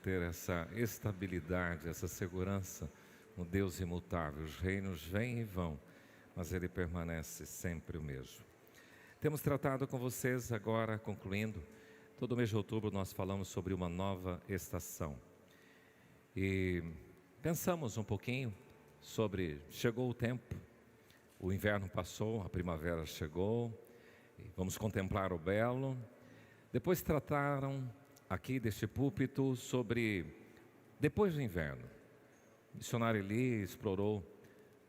ter essa estabilidade, essa segurança no Deus imutável. Os reinos vêm e vão, mas Ele permanece sempre o mesmo. Temos tratado com vocês agora, concluindo, todo mês de outubro nós falamos sobre uma nova estação. E pensamos um pouquinho sobre, chegou o tempo, o inverno passou, a primavera chegou, vamos contemplar o belo. Depois trataram aqui deste púlpito sobre depois do inverno. O missionário Eli explorou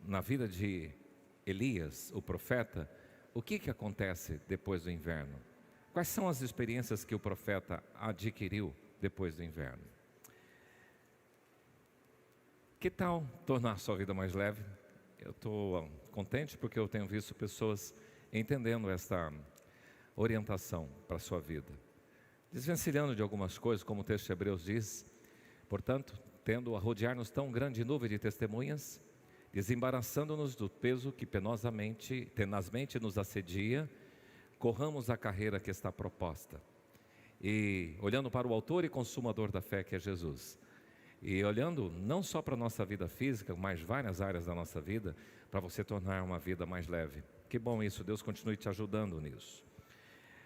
na vida de Elias, o profeta, o que acontece depois do inverno. Quais são as experiências que o profeta adquiriu depois do inverno? Que tal tornar a sua vida mais leve? Eu estou contente porque eu tenho visto pessoas entendendo esta orientação para a sua vida, desvencilhando de algumas coisas, como o texto de Hebreus diz. Portanto, tendo a rodear-nos tão grande nuvem de testemunhas, desembaraçando-nos do peso que tenazmente nos assedia, corramos a carreira que está proposta, e olhando para o autor e consumador da fé, que é Jesus, e olhando não só para a nossa vida física, mas várias áreas da nossa vida, para você tornar uma vida mais leve. Que bom isso, Deus continue te ajudando nisso.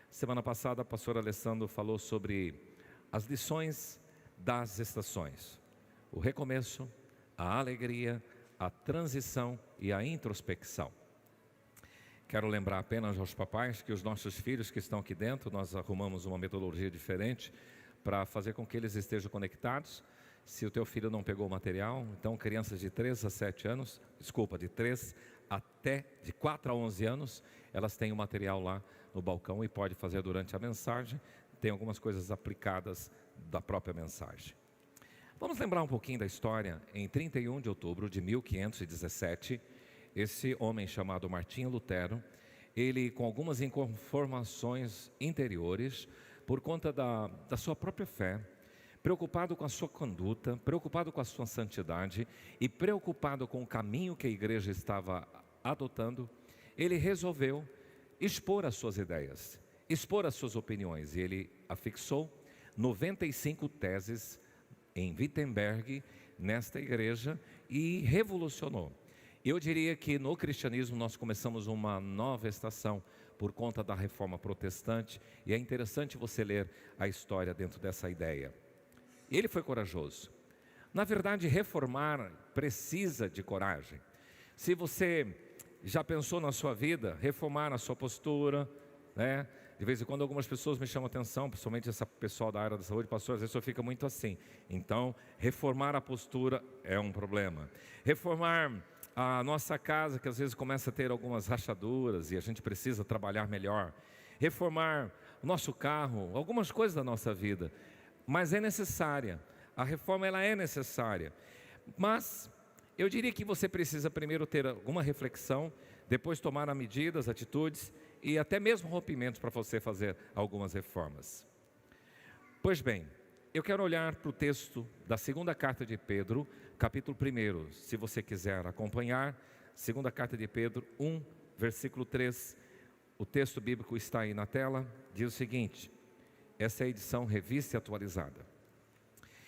Semana passada, a pastora Alessandro falou sobre as lições das estações: o recomeço, a alegria, a transição e a introspecção. Quero lembrar apenas aos papais que os nossos filhos que estão aqui dentro, nós arrumamos uma metodologia diferente para fazer com que eles estejam conectados. Se o teu filho não pegou o material, então crianças de 3 a 7 anos, de 4 a 11 anos, elas têm o material lá no balcão e pode fazer durante a mensagem. Tem algumas coisas aplicadas da própria mensagem. Vamos lembrar um pouquinho da história. Em 31 de outubro de 1517, esse homem chamado Martinho Lutero, ele, com algumas informações interiores, por conta da sua própria fé, preocupado com a sua conduta, preocupado com a sua santidade e preocupado com o caminho que a igreja estava adotando, ele resolveu expor as suas ideias, expor as suas opiniões. E ele afixou 95 teses em Wittenberg, nesta igreja, e revolucionou. Eu diria que no cristianismo nós começamos uma nova estação por conta da reforma protestante, e é interessante você ler a história dentro dessa ideia. Ele foi corajoso. Na verdade, reformar precisa de coragem. Se você já pensou na sua vida, reformar a sua postura, né? De vez em quando algumas pessoas me chamam a atenção, principalmente essa pessoal da área da saúde, pastor, às vezes só fica muito assim. Então, reformar a postura é um problema. Reformar a nossa casa, que às vezes começa a ter algumas rachaduras e a gente precisa trabalhar melhor. Reformar o nosso carro, algumas coisas da nossa vida. Mas é necessária, a reforma ela é necessária, mas eu diria que você precisa primeiro ter alguma reflexão, depois tomar medidas, atitudes e até mesmo rompimentos para você fazer algumas reformas. Pois bem, eu quero olhar para o texto da segunda carta de Pedro, capítulo 1, se você quiser acompanhar, segunda carta de Pedro 1, versículo 3, o texto bíblico está aí na tela, diz o seguinte: essa é a edição revista e atualizada.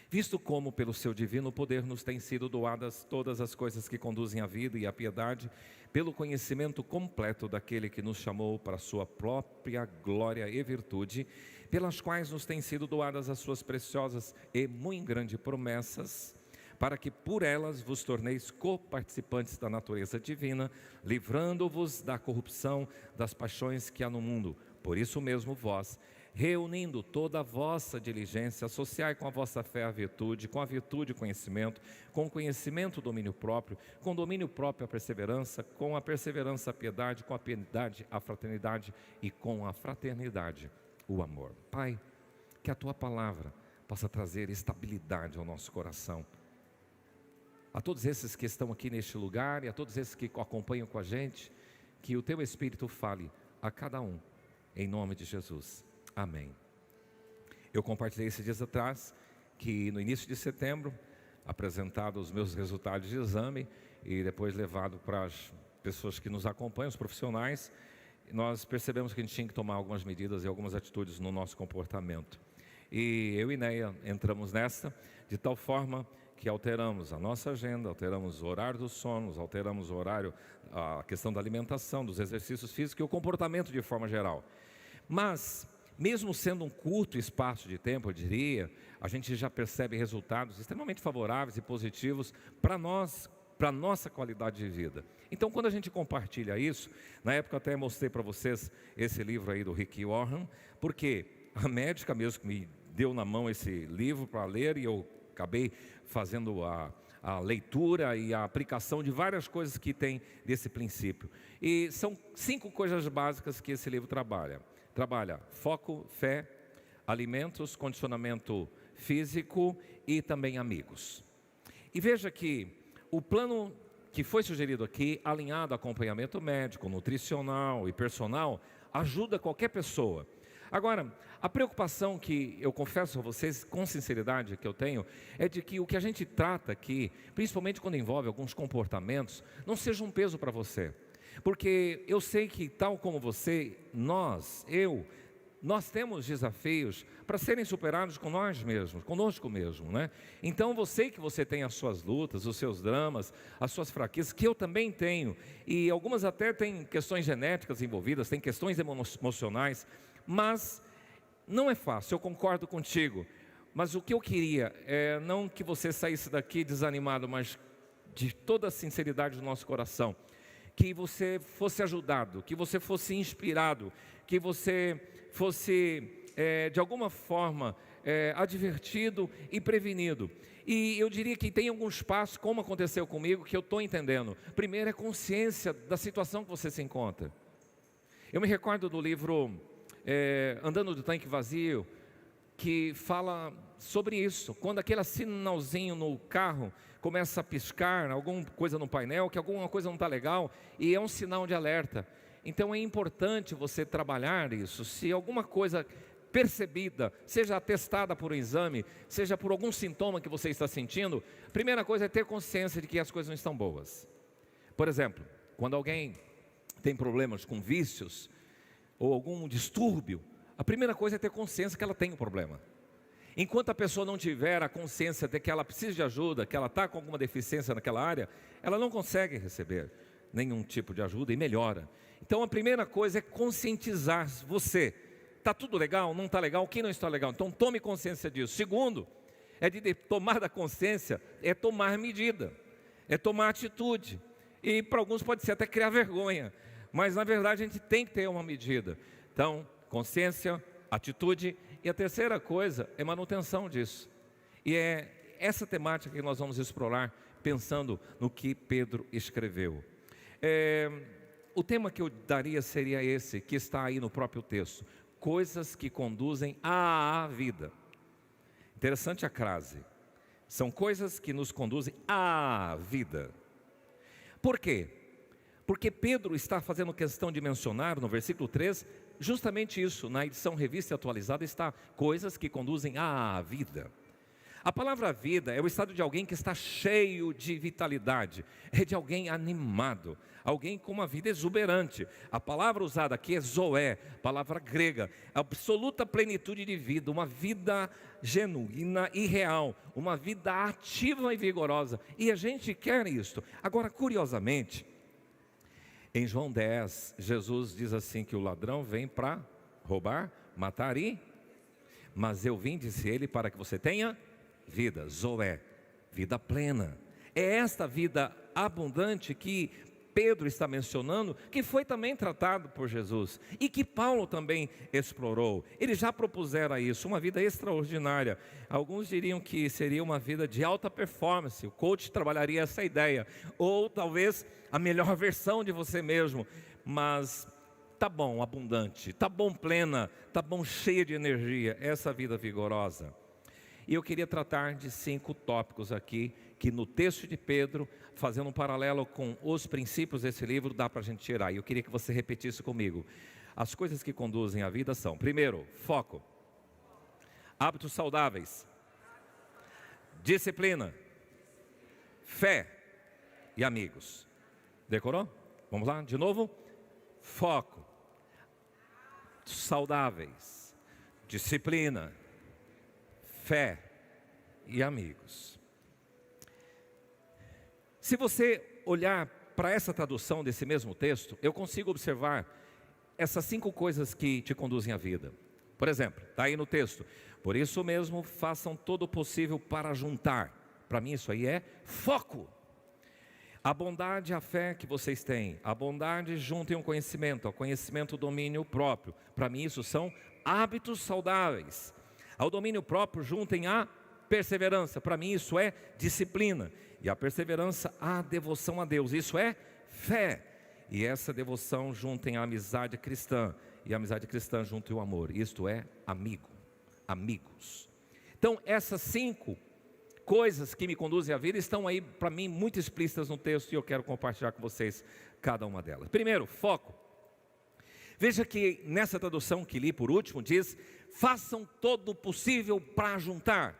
Visto como pelo seu divino poder nos têm sido doadas todas as coisas que conduzem à vida e à piedade, pelo conhecimento completo daquele que nos chamou para a sua própria glória e virtude, pelas quais nos têm sido doadas as suas preciosas e muito grandes promessas, para que por elas vos torneis coparticipantes da natureza divina, livrando-vos da corrupção das paixões que há no mundo. Por isso mesmo vós, reunindo toda a vossa diligência, associai com a vossa fé a virtude, com a virtude o conhecimento, com o conhecimento o domínio próprio, com o domínio próprio a perseverança, com a perseverança a piedade, com a piedade a fraternidade e com a fraternidade o amor. Pai, que a Tua palavra possa trazer estabilidade ao nosso coração. A todos esses que estão aqui neste lugar e a todos esses que acompanham com a gente, que o Teu Espírito fale a cada um, em nome de Jesus. Amém. Eu compartilhei esses dias atrás que no início de setembro, apresentado os meus resultados de exame e depois levado para as pessoas que nos acompanham, os profissionais, nós percebemos que a gente tinha que tomar algumas medidas e algumas atitudes no nosso comportamento. E eu e Neia entramos nessa de tal forma que alteramos a nossa agenda, alteramos o horário dos sonos, alteramos o horário, a questão da alimentação, dos exercícios físicos e o comportamento de forma geral. Mas, mesmo sendo um curto espaço de tempo, eu diria, a gente já percebe resultados extremamente favoráveis e positivos para nós, para a nossa qualidade de vida. Então, quando a gente compartilha isso, na época eu até mostrei para vocês esse livro aí do Rick Warren, porque a médica mesmo que me deu na mão esse livro para ler e eu acabei fazendo a leitura e a aplicação de várias coisas que tem desse princípio. E são 5 coisas básicas que esse livro trabalha. Trabalha foco, fé, alimentos, condicionamento físico e também amigos. E veja que o plano que foi sugerido aqui, alinhado a acompanhamento médico, nutricional e personal, ajuda qualquer pessoa. Agora, a preocupação que eu confesso a vocês, com sinceridade, que eu tenho, é de que o que a gente trata aqui, principalmente quando envolve alguns comportamentos, não seja um peso para você. Porque eu sei que, tal como você, nós temos desafios para serem superados com nós mesmos, conosco mesmo, né? Então, eu sei que você tem as suas lutas, os seus dramas, as suas fraquezas, que eu também tenho. E algumas até têm questões genéticas envolvidas, têm questões emocionais, mas não é fácil, eu concordo contigo. Mas o que eu queria é não que você saísse daqui desanimado, mas de toda a sinceridade do nosso coração, que você fosse ajudado, que você fosse inspirado, que você fosse de alguma forma advertido e prevenido. E eu diria que tem alguns passos, como aconteceu comigo, que eu estou entendendo. Primeiro é consciência da situação que você se encontra. Eu me recordo do livro Andando do Tanque Vazio, que fala sobre isso. Quando aquele sinalzinho no carro começa a piscar, alguma coisa no painel, que alguma coisa não está legal, e é um sinal de alerta. Então é importante você trabalhar isso. Se alguma coisa percebida, seja atestada por um exame, seja por algum sintoma que você está sentindo, a primeira coisa é ter consciência de que as coisas não estão boas. Por exemplo, quando alguém tem problemas com vícios, ou algum distúrbio, a primeira coisa é ter consciência que ela tem um problema. Enquanto a pessoa não tiver a consciência de que ela precisa de ajuda, que ela está com alguma deficiência naquela área, ela não consegue receber nenhum tipo de ajuda e melhora. Então a primeira coisa é conscientizar você. Está tudo legal? Não está legal? O que não está legal? Então tome consciência disso. Segundo, é de tomar da consciência, é tomar medida, é tomar atitude. E para alguns pode ser até criar vergonha. Mas na verdade a gente tem que ter uma medida. Então, consciência, atitude. E a terceira coisa é manutenção disso. E é essa temática que nós vamos explorar pensando no que Pedro escreveu. O tema que eu daria seria esse, que está aí no próprio texto. Coisas que conduzem à vida. Interessante a frase. São coisas que nos conduzem à vida. Por quê? Porque Pedro está fazendo questão de mencionar no versículo 3, justamente isso. Na edição revista e atualizada está coisas que conduzem à vida. A palavra vida é o estado de alguém que está cheio de vitalidade, é de alguém animado, alguém com uma vida exuberante. A palavra usada aqui é zoé, palavra grega, absoluta plenitude de vida, uma vida genuína e real, uma vida ativa e vigorosa. E a gente quer isso. Agora, curiosamente, em João 10, Jesus diz assim que o ladrão vem para roubar, matar mas eu vim, disse ele, para que você tenha vida, zoé, vida plena. É esta vida abundante que Pedro está mencionando, que foi também tratado por Jesus e que Paulo também explorou. Eles já propuseram isso, uma vida extraordinária. Alguns diriam que seria uma vida de alta performance, o coach trabalharia essa ideia, ou talvez a melhor versão de você mesmo, mas tá bom, abundante, tá bom, plena, tá bom, cheia de energia, essa vida vigorosa. E eu queria tratar de 5 tópicos aqui, que no texto de Pedro, fazendo um paralelo com os princípios desse livro, dá para a gente tirar. E eu queria que você repetisse comigo. As coisas que conduzem à vida são: primeiro, foco, hábitos saudáveis, disciplina, fé e amigos. Decorou? Vamos lá, de novo. Foco, saudáveis, disciplina, fé e amigos. Se você olhar para essa tradução desse mesmo texto, eu consigo observar essas 5 coisas que te conduzem à vida. Por exemplo, está aí no texto: por isso mesmo façam todo o possível para juntar. Para mim isso aí é foco. A bondade e a fé que vocês têm, a bondade juntem o conhecimento, ao conhecimento o domínio próprio. Para mim isso são hábitos saudáveis. Ao domínio próprio juntem a perseverança. Para mim isso é disciplina. E a perseverança a devoção a Deus. Isso é fé. E essa devoção juntem a amizade cristã. E a amizade cristã junto o amor. Isto é amigo, amigos. Então essas 5 coisas que me conduzem à vida estão aí para mim muito explícitas no texto, e eu quero compartilhar com vocês cada uma delas. Primeiro, foco. Veja que nessa tradução que li por último diz: façam todo o possível para juntar.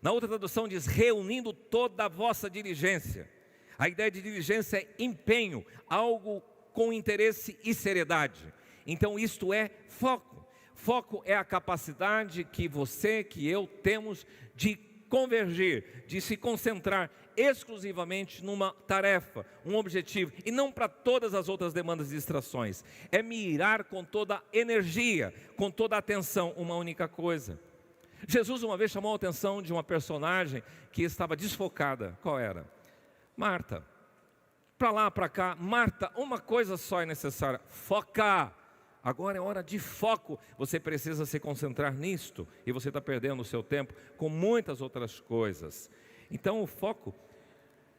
Na outra tradução diz: reunindo toda a vossa diligência. A ideia de diligência é empenho, algo com interesse e seriedade. Então isto é foco. Foco é a capacidade que você, que eu temos de convergir, de se concentrar exclusivamente numa tarefa, um objetivo, e não para todas as outras demandas e distrações. É mirar com toda a energia, com toda a atenção, uma única coisa. Jesus uma vez chamou a atenção de uma personagem que estava desfocada. Qual era? Marta. Para lá, para cá. Marta, uma coisa só é necessária: focar. Agora é hora de foco. Você precisa se concentrar nisto, e você está perdendo o seu tempo com muitas outras coisas. Então o foco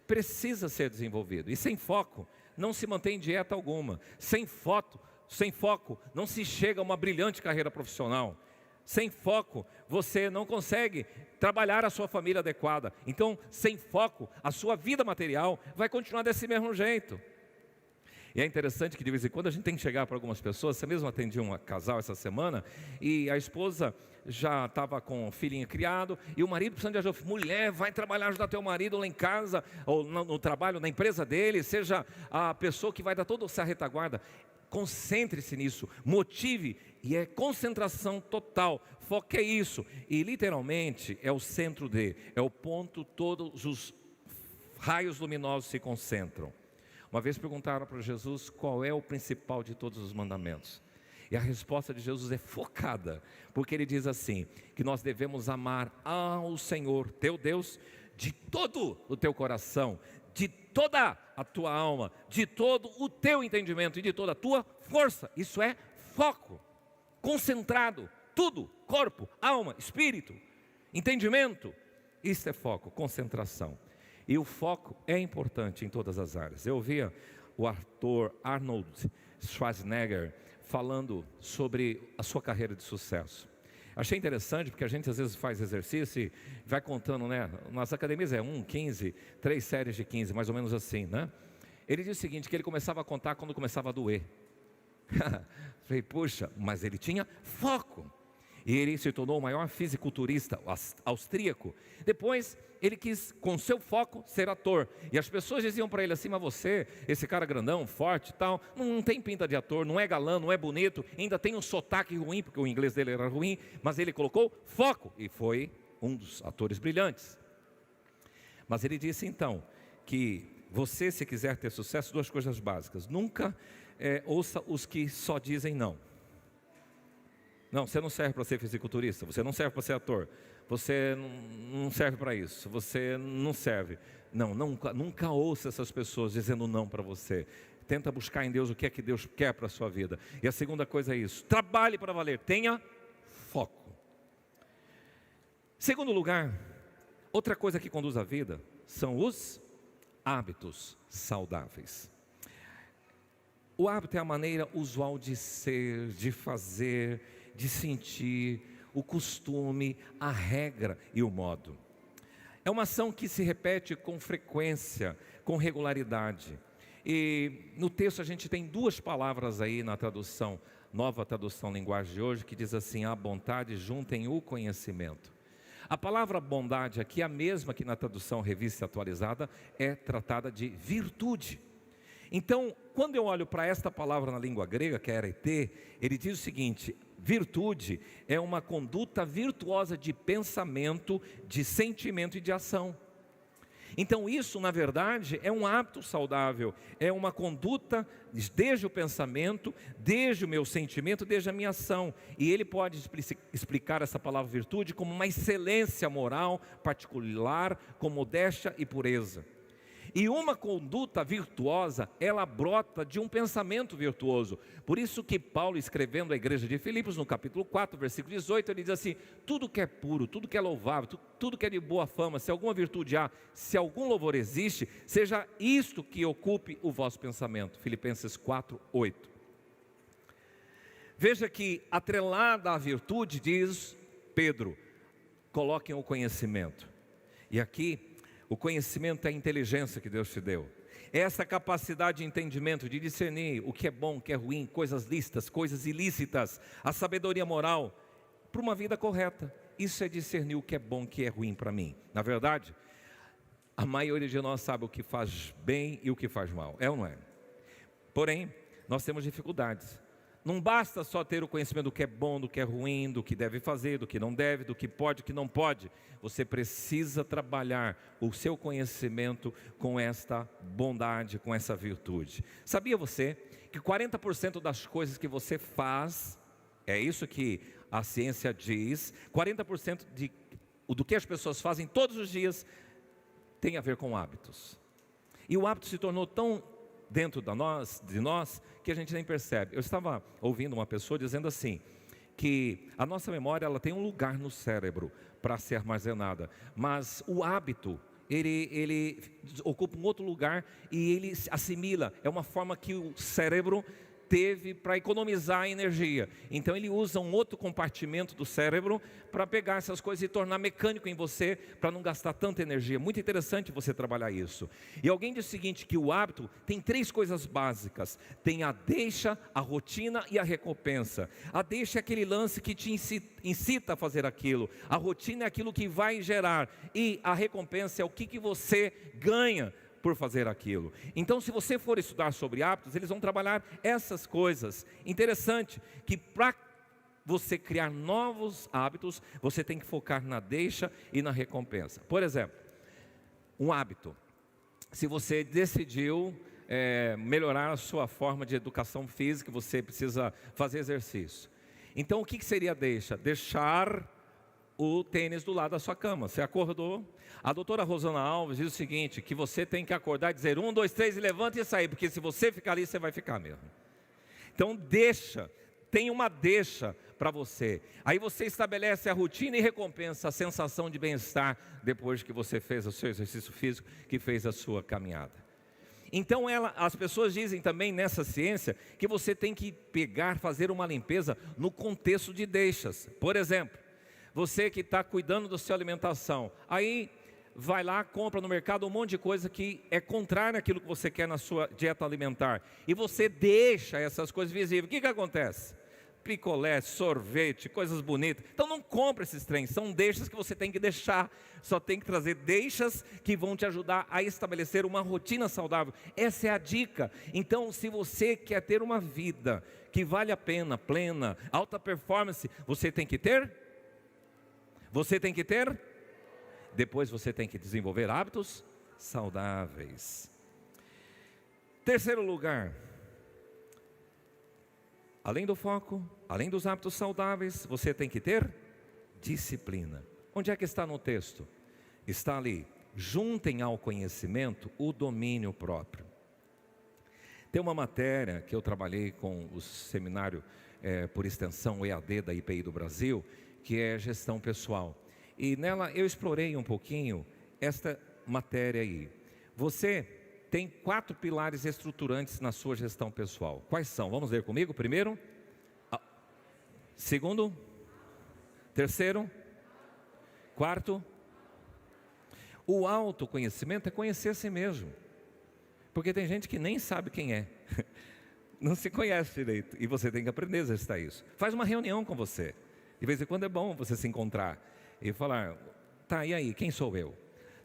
precisa ser desenvolvido, e sem foco não se mantém dieta alguma. Sem foco não se chega a uma brilhante carreira profissional. Sem foco você não consegue trabalhar a sua família adequada. Então sem foco a sua vida material vai continuar desse mesmo jeito. E é interessante que de vez em quando a gente tem que chegar para algumas pessoas. Você mesmo atendi um casal essa semana, e a esposa já estava com o filhinho criado, e o marido precisando de ajuda. Mulher, vai trabalhar, ajudar teu marido lá em casa, ou no trabalho, na empresa dele. Seja a pessoa que vai dar toda essa retaguarda. Concentre-se nisso, motive, e é concentração total. Foque é isso, e literalmente é o centro é o ponto, todos os raios luminosos se concentram. Uma vez perguntaram para Jesus qual é o principal de todos os mandamentos, e a resposta de Jesus é focada, porque ele diz assim, que nós devemos amar ao Senhor teu Deus de todo o teu coração, de toda a tua alma, de todo o teu entendimento e de toda a tua força. Isso é foco, concentrado, tudo, corpo, alma, espírito, entendimento. Isso é foco, concentração. E o foco é importante em todas as áreas. Eu ouvia o ator Arnold Schwarzenegger falando sobre a sua carreira de sucesso. Achei interessante, porque a gente às vezes faz exercício e vai contando, né? Nas academias é 1, 15, 3 séries de 15, mais ou menos assim, né? Ele diz o seguinte, que ele começava a contar quando começava a doer. Falei, puxa, mas ele tinha foco. E ele se tornou o maior fisiculturista austríaco. Depois, ele quis, com seu foco, ser ator. E as pessoas diziam para ele assim, mas você, esse cara grandão, forte e tal, não tem pinta de ator, não é galã, não é bonito, ainda tem um sotaque ruim, porque o inglês dele era ruim, mas ele colocou foco, e foi um dos atores brilhantes. Mas ele disse então, que você, se quiser ter sucesso, 2 coisas básicas: nunca ouça os que só dizem não. Não, você não serve para ser fisiculturista, você não serve para ser ator, você não serve para isso, você não serve. Não, nunca ouça essas pessoas dizendo não para você. Tenta buscar em Deus o que é que Deus quer para a sua vida. E a segunda coisa é isso: trabalhe para valer, tenha foco. Segundo lugar, outra coisa que conduz à vida são os hábitos saudáveis. O hábito é a maneira usual de ser, de fazer, de sentir, o costume, a regra e o modo. É uma ação que se repete com frequência, com regularidade. E no texto a gente tem 2 palavras aí na tradução, nova tradução linguagem de hoje, que diz assim: a bondade juntem o conhecimento. A palavra bondade aqui, a mesma que na tradução revista atualizada, é tratada de virtude. Então, quando eu olho para esta palavra na língua grega, que é arete, ele diz o seguinte: virtude é uma conduta virtuosa de pensamento, de sentimento e de ação. Então isso, na verdade, é um hábito saudável, é uma conduta desde o pensamento, desde o meu sentimento, desde a minha ação. E ele pode explicar essa palavra virtude como uma excelência moral particular, com modéstia e pureza. E uma conduta virtuosa, ela brota de um pensamento virtuoso. Por isso que Paulo, escrevendo à igreja de Filipos, no capítulo 4, versículo 18, ele diz assim: tudo que é puro, tudo que é louvável, tudo que é de boa fama, se alguma virtude há, se algum louvor existe, seja isto que ocupe o vosso pensamento. Filipenses 4, 8. Veja que, atrelada à virtude, diz Pedro, coloquem o conhecimento. E aqui, o conhecimento é a inteligência que Deus te deu. É essa capacidade de entendimento, de discernir o que é bom, o que é ruim, coisas lícitas, coisas ilícitas, a sabedoria moral, para uma vida correta. Isso é discernir o que é bom, o que é ruim para mim. Na verdade, a maioria de nós sabe o que faz bem e o que faz mal, é ou não é? Porém, nós temos dificuldades. Não basta só ter o conhecimento do que é bom, do que é ruim, do que deve fazer, do que não deve, do que pode, do que não pode. Você precisa trabalhar o seu conhecimento com esta bondade, com essa virtude. Sabia você que 40% das coisas que você faz, é isso que a ciência diz, 40% do que as pessoas fazem todos os dias tem a ver com hábitos. E o hábito se tornou tão dentro de nós, que a gente nem percebe. Eu estava ouvindo uma pessoa dizendo assim, que a nossa memória, ela tem um lugar no cérebro para ser armazenada, mas o hábito, ele ocupa um outro lugar e ele assimila, é uma forma que o cérebro teve para economizar energia. Então ele usa um outro compartimento do cérebro para pegar essas coisas e tornar mecânico em você, para não gastar tanta energia. Muito interessante você trabalhar isso. E alguém diz o seguinte, que o hábito tem 3 coisas básicas: tem a deixa, a rotina e a recompensa. A deixa é aquele lance que te incita a fazer aquilo, a rotina é aquilo que vai gerar, e a recompensa é o que você ganha por fazer aquilo. Então, se você for estudar sobre hábitos, eles vão trabalhar essas coisas. Interessante que para você criar novos hábitos, você tem que focar na deixa e na recompensa. Por exemplo, um hábito. Se você decidiu melhorar a sua forma de educação física, você precisa fazer exercício. Então, o que seria deixa? Deixar o tênis do lado da sua cama. Você acordou. A doutora Rosana Alves diz o seguinte, que você tem que acordar e dizer 1, 2, 3 e levanta e sair, porque se você ficar ali, você vai ficar mesmo. Então deixa, tem uma deixa para você. Aí você estabelece a rotina e recompensa a sensação de bem-estar depois que você fez o seu exercício físico, que fez a sua caminhada. Então as pessoas dizem também nessa ciência que você tem que fazer uma limpeza no contexto de deixas. Por exemplo, você que está cuidando da sua alimentação, aí vai lá, compra no mercado um monte de coisa que é contrária àquilo que você quer na sua dieta alimentar, e você deixa essas coisas visíveis. O que acontece? Picolé, sorvete, coisas bonitas. Então não compra esses trens, são deixas que você tem que deixar. Só tem que trazer deixas que vão te ajudar a estabelecer uma rotina saudável. Essa é a dica. Então, se você quer ter uma vida que vale a pena, plena, alta performance, você tem que ter? Depois você tem que desenvolver hábitos saudáveis. Terceiro lugar, além do foco, além dos hábitos saudáveis, você tem que ter disciplina. Onde é que está no texto? Está ali, juntem ao conhecimento o domínio próprio. Tem uma matéria que eu trabalhei com o seminário por extensão EAD da IPI do Brasil, que é gestão pessoal. E nela eu explorei um pouquinho esta matéria aí. Você tem 4 pilares estruturantes na sua gestão pessoal. Quais são? Vamos ler comigo? Primeiro, segundo, terceiro, quarto. O autoconhecimento é conhecer a si mesmo. Porque tem gente que nem sabe quem é. Não se conhece direito. E você tem que aprender a exercitar isso. Faz uma reunião com você. De vez em quando é bom você se encontrar e falar, tá, e aí, quem sou eu?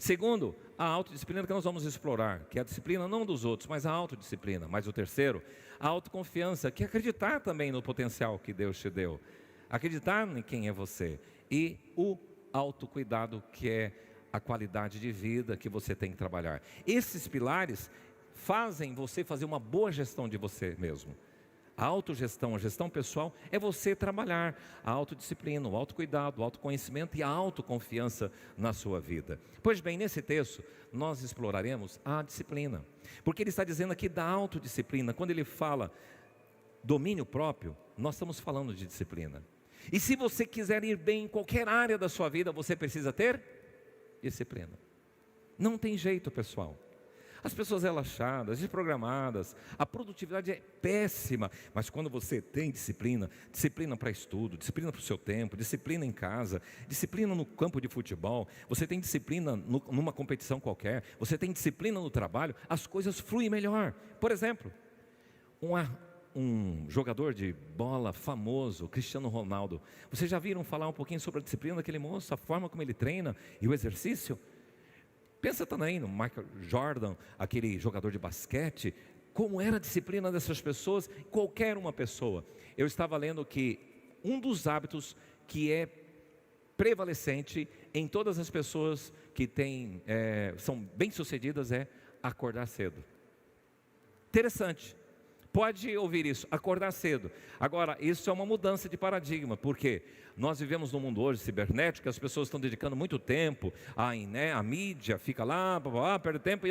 Segundo, a autodisciplina que nós vamos explorar, que é a disciplina não dos outros, mas a autodisciplina. Mas o terceiro, a autoconfiança, que é acreditar também no potencial que Deus te deu. Acreditar em quem é você. E o autocuidado, que é a qualidade de vida que você tem que trabalhar. Esses pilares fazem você fazer uma boa gestão de você mesmo. A autogestão, a gestão pessoal, é você trabalhar a autodisciplina, o autocuidado, o autoconhecimento e a autoconfiança na sua vida. Pois bem, nesse texto, nós exploraremos a disciplina. Porque ele está dizendo aqui da autodisciplina. Quando ele fala domínio próprio, nós estamos falando de disciplina. E se você quiser ir bem em qualquer área da sua vida, você precisa ter disciplina. Não tem jeito, pessoal. As pessoas relaxadas, desprogramadas, a produtividade é péssima, mas quando você tem disciplina, disciplina para estudo, disciplina para o seu tempo, disciplina em casa, disciplina no campo de futebol, você tem disciplina numa competição qualquer, você tem disciplina no trabalho, as coisas fluem melhor. Por exemplo, um jogador de bola famoso, Cristiano Ronaldo, vocês já viram falar um pouquinho sobre a disciplina daquele moço, a forma como ele treina e o exercício? Pensa também no Michael Jordan, aquele jogador de basquete, como era a disciplina dessas pessoas, qualquer uma pessoa. Eu estava lendo que um dos hábitos que é prevalecente em todas as pessoas que são bem-sucedidas é acordar cedo. Interessante. Pode ouvir isso, acordar cedo. Agora, isso é uma mudança de paradigma, porque nós vivemos num mundo hoje cibernético, as pessoas estão dedicando muito tempo à mídia, fica lá, perde tempo, e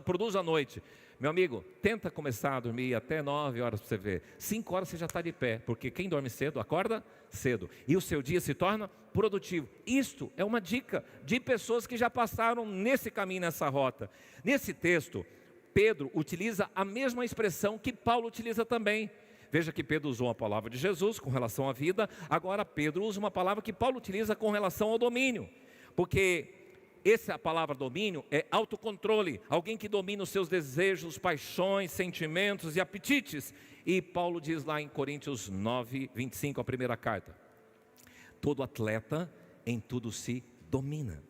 produz à noite. Meu amigo, tenta começar a dormir até 9 horas para você ver. 5 horas você já está de pé, porque quem dorme cedo, acorda cedo. E o seu dia se torna produtivo. Isto é uma dica de pessoas que já passaram nesse caminho, nessa rota. Nesse texto, Pedro utiliza a mesma expressão que Paulo utiliza também. Veja que Pedro usou a palavra de Jesus com relação à vida, agora Pedro usa uma palavra que Paulo utiliza com relação ao domínio. Porque essa palavra domínio é autocontrole, alguém que domina os seus desejos, paixões, sentimentos e apetites. E Paulo diz lá em Coríntios 9, 25, a primeira carta: todo atleta em tudo se domina.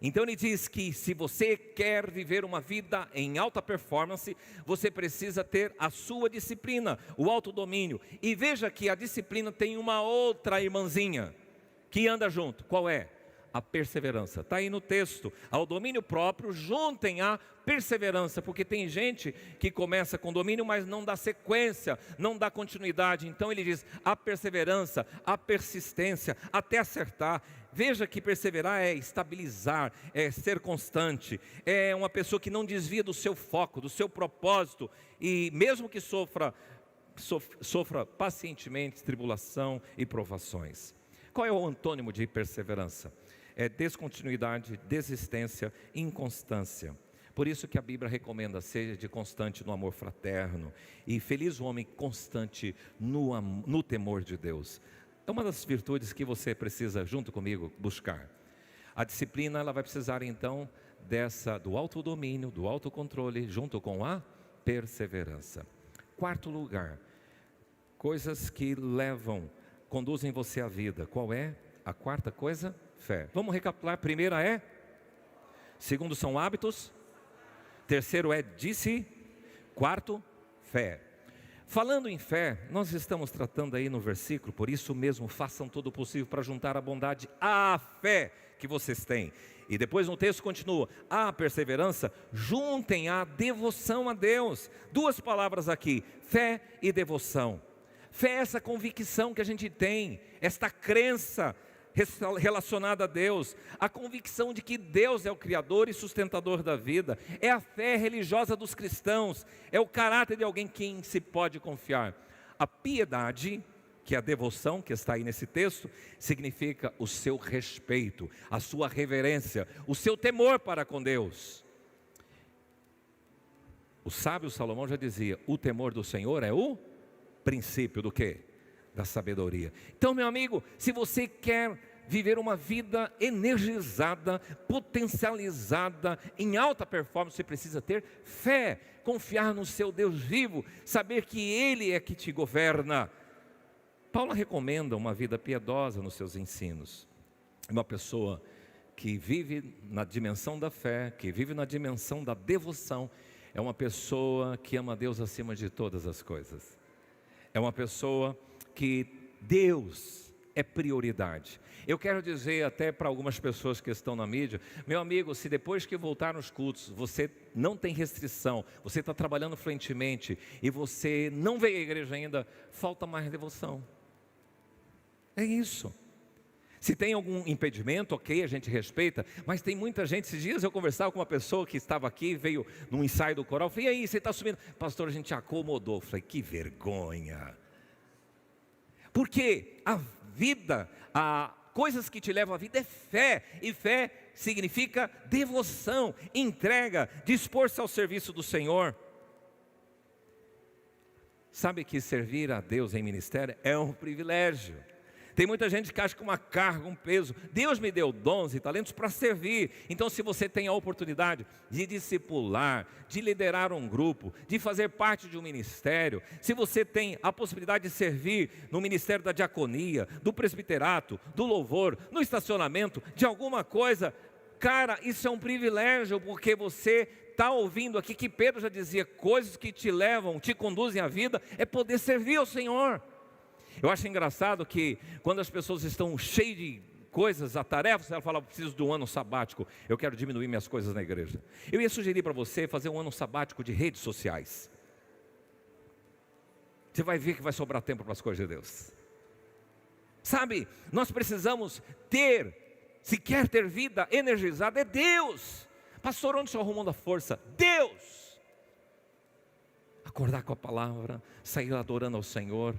Então ele diz que se você quer viver uma vida em alta performance, você precisa ter a sua disciplina, o autodomínio. E veja que a disciplina tem uma outra irmãzinha que anda junto. Qual é? A perseverança. Está aí no texto. Ao domínio próprio, juntem a perseverança, porque tem gente que começa com domínio, mas não dá sequência, não dá continuidade. Então ele diz a perseverança, a persistência, até acertar. Veja que perseverar é estabilizar, é ser constante, é uma pessoa que não desvia do seu foco, do seu propósito, e mesmo que sofra pacientemente tribulação e provações. Qual é o antônimo de perseverança? É descontinuidade, desistência, inconstância. Por isso que a Bíblia recomenda: seja de constante no amor fraterno, e feliz o homem constante no temor de Deus. É uma das virtudes que você precisa, junto comigo, buscar. A disciplina, ela vai precisar então do autodomínio, do autocontrole, junto com a perseverança. Quarto lugar, coisas que conduzem você à vida. Qual é a quarta coisa? Fé. Vamos recapitular. Primeira é? Segundo são hábitos. Terceiro é quarto, fé. Falando em fé, nós estamos tratando aí no versículo: por isso mesmo façam todo o possível para juntar a bondade à fé que vocês têm. E depois no texto continua: a perseverança, juntem a devoção a Deus. Duas palavras aqui: fé e devoção. Fé é essa convicção que a gente tem, esta crença relacionada a Deus, a convicção de que Deus é o Criador e sustentador da vida, é a fé religiosa dos cristãos, é o caráter de alguém quem se pode confiar. A piedade, que é a devoção que está aí nesse texto, significa o seu respeito, a sua reverência, o seu temor para com Deus. O sábio Salomão já dizia: o temor do Senhor é o princípio do quê? Da sabedoria. Então, meu amigo, se você quer viver uma vida energizada, potencializada, em alta performance, você precisa ter fé, confiar no seu Deus vivo, saber que Ele é que te governa. Paulo recomenda uma vida piedosa nos seus ensinos. Uma pessoa que vive na dimensão da fé, que vive na dimensão da devoção, é uma pessoa que ama Deus acima de todas as coisas. É uma pessoa que Deus é prioridade. Eu quero dizer até para algumas pessoas que estão na mídia: meu amigo, se depois que voltar nos cultos, você não tem restrição, você está trabalhando fluentemente e você não veio à igreja ainda, falta mais devoção. É isso. Se tem algum impedimento, ok, a gente respeita, mas tem muita gente. Esses dias eu conversava com uma pessoa que estava aqui, veio num ensaio do coral, falei: e aí, você está subindo? Pastor, a gente acomodou. Falei: que vergonha. Porque a vida, coisas que te levam à vida é fé, e fé significa devoção, entrega, dispor-se ao serviço do Senhor. Sabe que servir a Deus em ministério é um privilégio. Tem muita gente que acha que uma carga, um peso. Deus me deu dons e talentos para servir. Então, se você tem a oportunidade de discipular, de liderar um grupo, de fazer parte de um ministério, se você tem a possibilidade de servir no ministério da diaconia, do presbiterato, do louvor, no estacionamento, de alguma coisa, cara, isso é um privilégio, porque você está ouvindo aqui que Pedro já dizia: coisas que te levam, te conduzem à vida, é poder servir ao Senhor. Eu acho engraçado que quando as pessoas estão cheias de coisas, tarefas, ela fala: preciso de um ano sabático, eu quero diminuir minhas coisas na igreja. Eu ia sugerir para você fazer um ano sabático de redes sociais. Você vai ver que vai sobrar tempo para as coisas de Deus. Sabe, nós precisamos ter, se quer ter vida energizada, é Deus. Pastor, onde o senhor arrumou a força? Deus. Acordar com a palavra, sair adorando ao Senhor,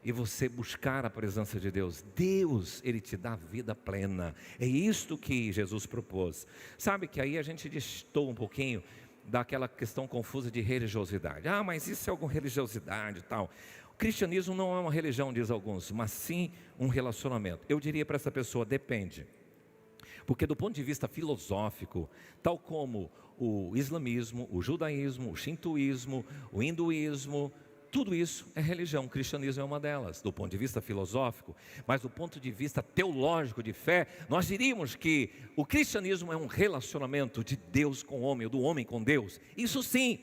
e você buscar a presença de Deus. Deus, Ele te dá vida plena. É isto que Jesus propôs. Sabe que aí a gente distou um pouquinho daquela questão confusa de religiosidade. Ah, mas isso é alguma religiosidade e tal. O cristianismo não é uma religião, diz alguns, mas sim um relacionamento. Eu diria para essa pessoa: depende. Porque do ponto de vista filosófico, tal como o islamismo, o judaísmo, o shintoísmo, o hinduísmo, tudo isso é religião. O cristianismo é uma delas, do ponto de vista filosófico. Mas do ponto de vista teológico, de fé, nós diríamos que o cristianismo é um relacionamento de Deus com o homem, ou do homem com Deus. Isso sim.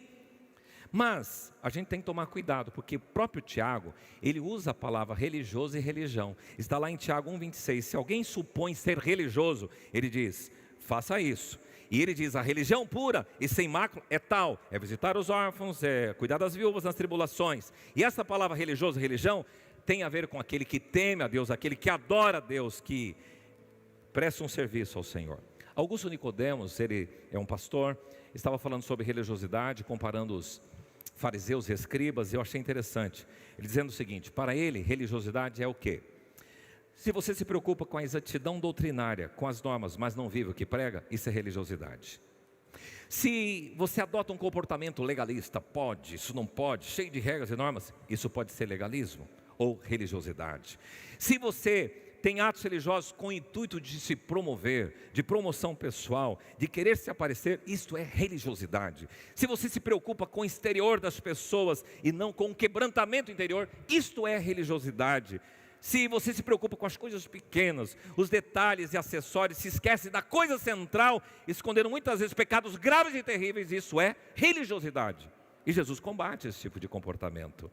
Mas a gente tem que tomar cuidado, porque o próprio Tiago, ele usa a palavra religioso e religião. Está lá em Tiago 1,26. Se alguém supõe ser religioso, ele diz: faça isso. E ele diz: a religião pura e sem mácula é tal: é visitar os órfãos, é cuidar das viúvas nas tribulações. E essa palavra religioso, religião, tem a ver com aquele que teme a Deus, aquele que adora a Deus, que presta um serviço ao Senhor. Augusto Nicodemos, ele é um pastor, estava falando sobre religiosidade, comparando os fariseus e escribas, e eu achei interessante. Ele dizendo o seguinte: para ele, religiosidade é o quê? Se você se preocupa com a exatidão doutrinária, com as normas, mas não vive o que prega, isso é religiosidade. Se você adota um comportamento legalista, pode, isso não pode, cheio de regras e normas, isso pode ser legalismo ou religiosidade. Se você tem atos religiosos com o intuito de se promover, de promoção pessoal, de querer se aparecer, isto é religiosidade. Se você se preocupa com o exterior das pessoas e não com o quebrantamento interior, isto é religiosidade. Se você se preocupa com as coisas pequenas, os detalhes e acessórios, se esquece da coisa central, escondendo muitas vezes pecados graves e terríveis, isso é religiosidade. E Jesus combate esse tipo de comportamento.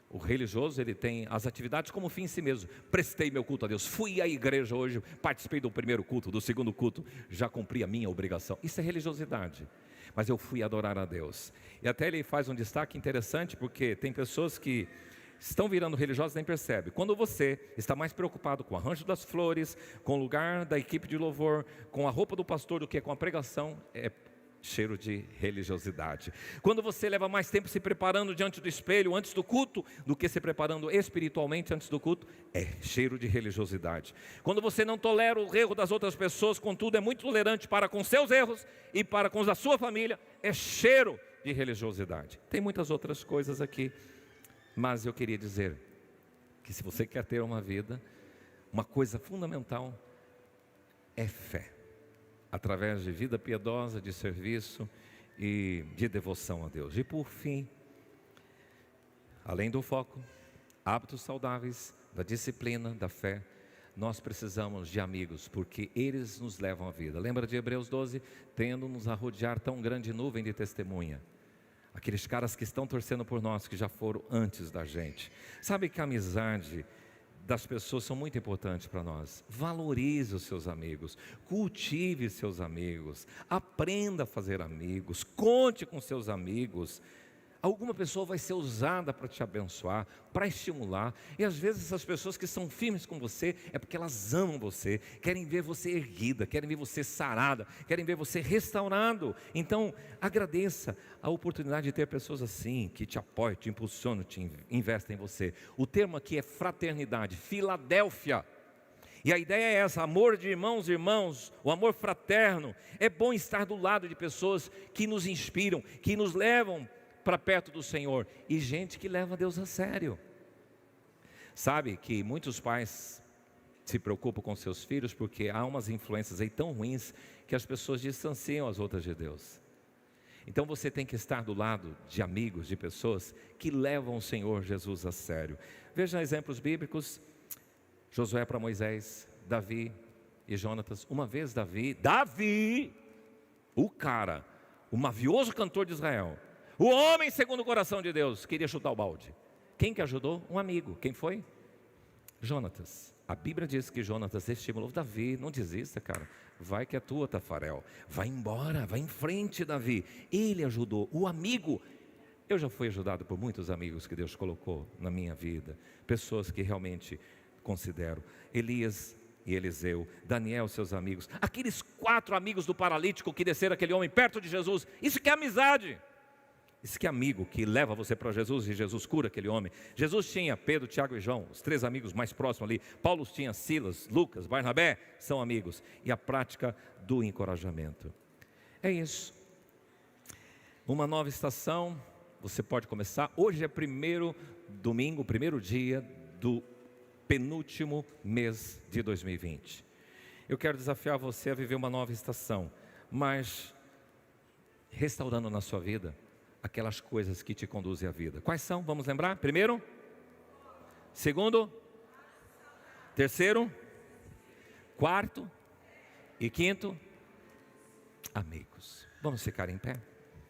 O religioso, ele tem as atividades como fim em si mesmo. Prestei meu culto a Deus, fui à igreja hoje, participei do primeiro culto, do segundo culto, já cumpri a minha obrigação. Isso é religiosidade. Mas eu fui adorar a Deus. E até ele faz um destaque interessante, porque tem pessoas que estão virando religiosos e nem percebem. Quando você está mais preocupado com o arranjo das flores, com o lugar da equipe de louvor, com a roupa do pastor do que com a pregação, é cheiro de religiosidade. Quando você leva mais tempo se preparando diante do espelho antes do culto do que se preparando espiritualmente antes do culto, é cheiro de religiosidade. Quando você não tolera o erro das outras pessoas, contudo é muito tolerante para com seus erros e para com os da sua família, é cheiro de religiosidade. Tem muitas outras coisas aqui, mas eu queria dizer que se você quer ter uma vida, uma coisa fundamental é fé. Através de vida piedosa, de serviço e de devoção a Deus. E por fim, além do foco, hábitos saudáveis, da disciplina, da fé, nós precisamos de amigos, porque eles nos levam à vida. Lembra de Hebreus 12? Tendo-nos a rodear tão grande nuvem de testemunha. Aqueles caras que estão torcendo por nós, que já foram antes da gente. Sabe que a amizade das pessoas são muito importantes para nós. Valorize os seus amigos, cultive seus amigos, aprenda a fazer amigos, conte com seus amigos. Alguma pessoa vai ser usada para te abençoar, para estimular. E às vezes essas pessoas que são firmes com você, é porque elas amam você, querem ver você erguida, querem ver você sarada, querem ver você restaurado. Então agradeça a oportunidade de ter pessoas assim, que te apoiam, te impulsionam, te investem em você. O termo aqui é fraternidade, Filadélfia. E a ideia é essa, amor de irmãos e irmãos, o amor fraterno. É bom estar do lado de pessoas que nos inspiram, que nos levam para perto do Senhor, e gente que leva Deus a sério. Sabe que muitos pais se preocupam com seus filhos, porque há umas influências aí tão ruins, que as pessoas distanciam as outras de Deus. Então você tem que estar do lado de amigos, de pessoas que levam o Senhor Jesus a sério. Veja exemplos bíblicos, Josué para Moisés, Davi e Jonatas. Uma vez Davi, o mavioso cantor de Israel, o homem segundo o coração de Deus, queria chutar o balde. Quem que ajudou? Um amigo. Quem foi? Jonatas. A Bíblia diz que Jonatas estimulou Davi. Não desista, cara. Vai que é tua, Tafarel. Vai embora, vai em frente, Davi. Ele ajudou, o amigo. Eu já fui ajudado por muitos amigos que Deus colocou na minha vida. Pessoas que realmente considero. Elias e Eliseu, Daniel, seus amigos. Aqueles 4 amigos do paralítico que desceram aquele homem perto de Jesus. Isso que é amizade. Isso que é amigo, que leva você para Jesus, e Jesus cura aquele homem. Jesus tinha Pedro, Tiago e João, os 3 amigos mais próximos ali. Paulo tinha Silas, Lucas, Barnabé, são amigos. E a prática do encorajamento. É isso. Uma nova estação, você pode começar. Hoje é primeiro domingo, primeiro dia do penúltimo mês de 2020. Eu quero desafiar você a viver uma nova estação, mas restaurando na sua vida aquelas coisas que te conduzem à vida. Quais são? Vamos lembrar? Primeiro? Segundo? Terceiro? Quarto? E quinto? Amigos. Vamos ficar em pé?